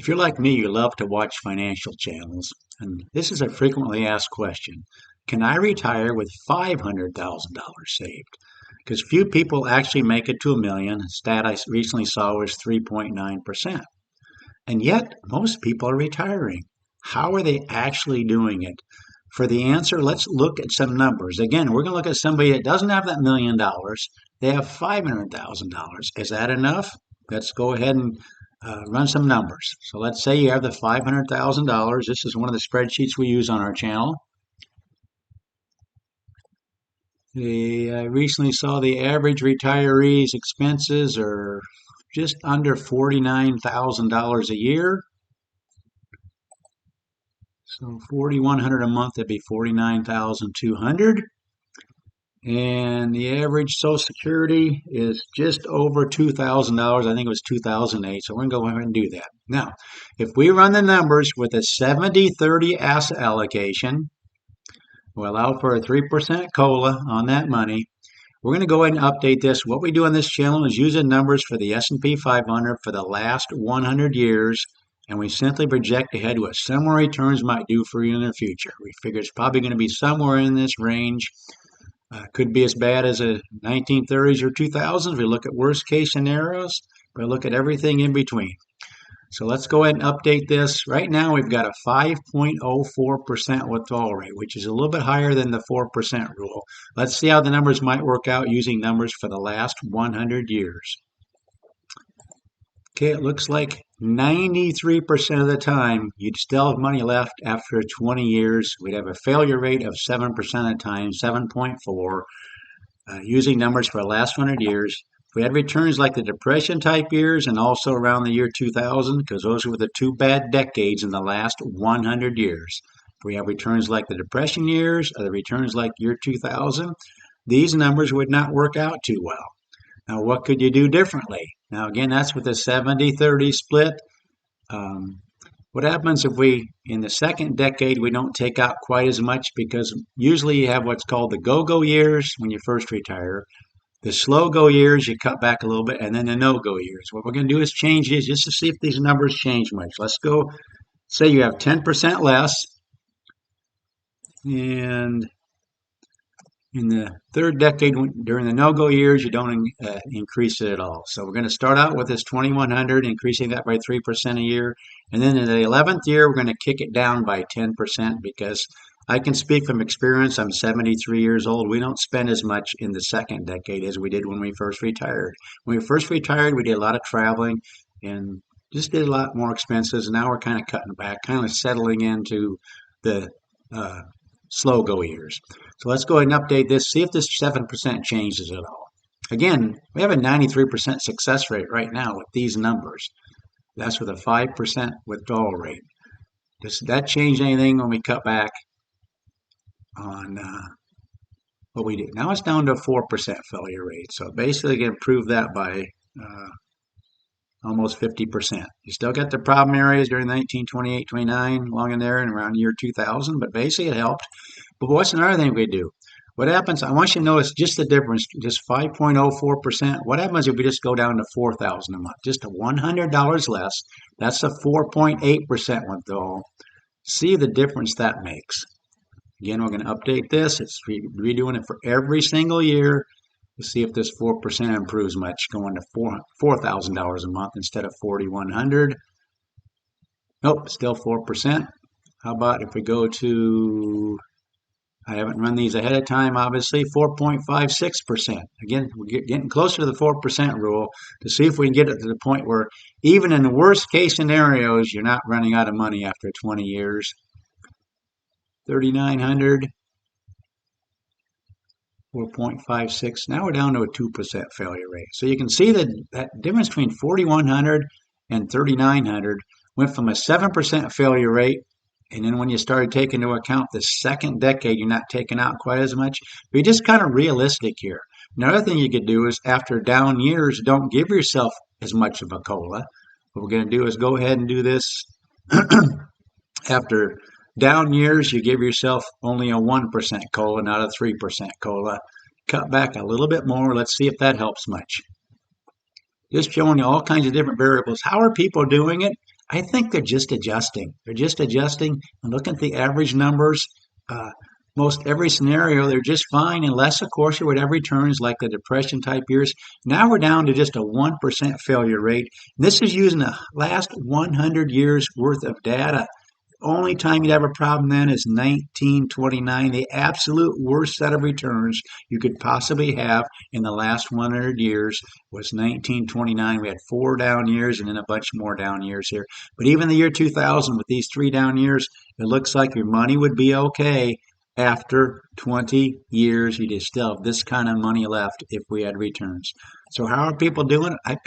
If you're like me, you love to watch financial channels, and this is a frequently asked question. Can I retire with $500,000 saved? Because few people actually make it to a million. A stat I recently saw was 3.9%. And yet, most people are retiring. How are they actually doing it? For the answer, let's look at some numbers. Again, we're going to look at somebody that doesn't have that $1 million. They have $500,000. Is that enough? Let's go ahead and run some numbers. So let's say you have the $500,000. This is one of the spreadsheets we use on our channel. I recently saw the average retiree's expenses are just under $49,000 a year. So 4,100 a month, that'd be 49,200. And the average Social Security is just over $2,000. I think it was 2008. So we're going to go ahead and do that. Now, if we run the numbers with a 70-30 asset allocation, we'll allow for a 3% COLA on that money. We're going to go ahead and update this. What we do on this channel is use the numbers for the S&P 500 for the last 100 years, and we simply project ahead what similar returns might do for you in the future. We figure it's probably going to be somewhere in this range. Could be as bad as the 1930s or 2000s. We look at worst case scenarios. We look at everything in between. So let's go ahead and update this. Right now we've got a 5.04% withdrawal rate, which is a little bit higher than the 4% rule. Let's see how the numbers might work out using numbers for the last 100 years. Okay, it looks like 93% of the time you'd still have money left after 20 years. We'd have a failure rate of 7% of the time, 7.4, using numbers for the last 100 years. If we had returns like the Depression type years and also around the year 2000, because those were the two bad decades in the last 100 years. If we have returns like the Depression years or the returns like year 2000, these numbers would not work out too well. Now, what could you do differently? Now, again, that's with a 70-30 split. What happens if we, in the second decade, we don't take out quite as much because usually you have what's called the go-go years when you first retire. The slow-go years, you cut back a little bit, and then the no-go years. What we're going to do is change these just to see if these numbers change much. Let's go, say you have 10% less, and in the third decade, during the no-go years, you don't increase it at all. So we're going to start out with this 2,100, increasing that by 3% a year. And then in the 11th year, we're going to kick it down by 10% because I can speak from experience. I'm 73 years old. We don't spend as much in the second decade as we did when we first retired. When we first retired, we did a lot of traveling and just did a lot more expenses. Now we're kind of cutting back, kind of settling into the slow go years. So let's go ahead and update this, see if this 7% changes at all. Again, we have a 93% success rate right now with these numbers. That's with a 5% withdrawal rate. Does that change anything when we cut back on what we do? Now it's down to a 4% failure rate. So basically you can improve that by almost 50%. You still got the problem areas during 1928, 29, along in there and around year 2000, but basically it helped. But what's another thing we do? What happens, I want you to notice just the difference, just 5.04%. What happens if we just go down to $4,000 a month? Just $100 less. That's a 4.8% withdrawal. See the difference that makes. Again, we're going to update this. It's redoing it for every single year. To see if this 4% improves much, going to $4,000 a month instead of $4,100. Nope, still 4%. How about if we go to, I haven't run these ahead of time, obviously, 4.56%. Again, we're getting closer to the 4% rule to see if we can get it to the point where even in the worst case scenarios, you're not running out of money after 20 years. 3,900. 4.56. Now we're down to a 2% failure rate. So you can see that difference between 4,100 and 3,900 went from a 7% failure rate, and then when you started taking into account the second decade, you're not taking out quite as much. But you're just kind of realistic here. Another thing you could do is after down years, don't give yourself as much of a COLA. What we're going to do is go ahead and do this after down years, you give yourself only a 1% COLA, not a 3% COLA. Cut back a little bit more. Let's see if that helps much. Just showing you all kinds of different variables. How are people doing it? I think they're just adjusting. They're just adjusting and looking at the average numbers. Uh, Most every scenario, they're just fine, unless, of course, you would have returns like the depression type years. Now we're down to just a 1% failure rate. This is using the last 100 years worth of data. Only time you'd have a problem then is 1929, the absolute worst set of returns you could possibly have in the last 100 years was 1929. We had 4 down years and then a bunch more down years here. But even the year 2000, with these 3 down years, it looks like your money would be okay. After 20 years, you'd still have this kind of money left if we had returns. So how are people doing it?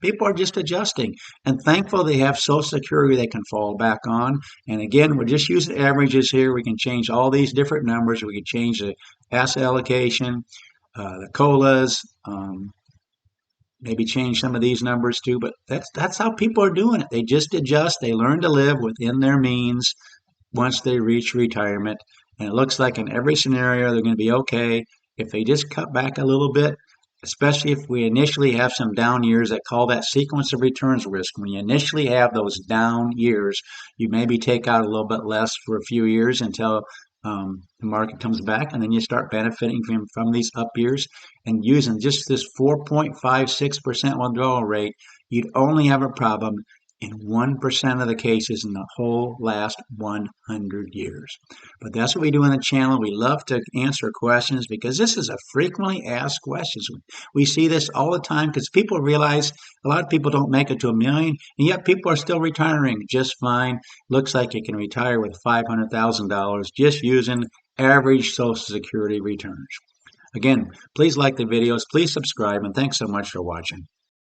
People are just adjusting and thankful they have Social Security they can fall back on. And again, we're just using averages here. We can change all these different numbers. We can change the asset allocation, the COLAs, maybe change some of these numbers too. But that's how people are doing it. They just adjust. They learn to live within their means once they reach retirement. And it looks like in every scenario they're going to be okay if they just cut back a little bit, especially if we initially have some down years. I call that sequence of returns risk. When you initially have those down years, you maybe take out a little bit less for a few years until the market comes back, and then you start benefiting from these up years. And using just this 4.56% withdrawal rate, you'd only have a problem in 1% of the cases in the whole last 100 years. But that's what we do on the channel. We love to answer questions because this is a frequently asked question. We see this all the time because people realize a lot of people don't make it to $1 million, and yet people are still retiring just fine. Looks like you can retire with $500,000 just using average Social Security returns. Again, please like the videos, please subscribe, and thanks so much for watching.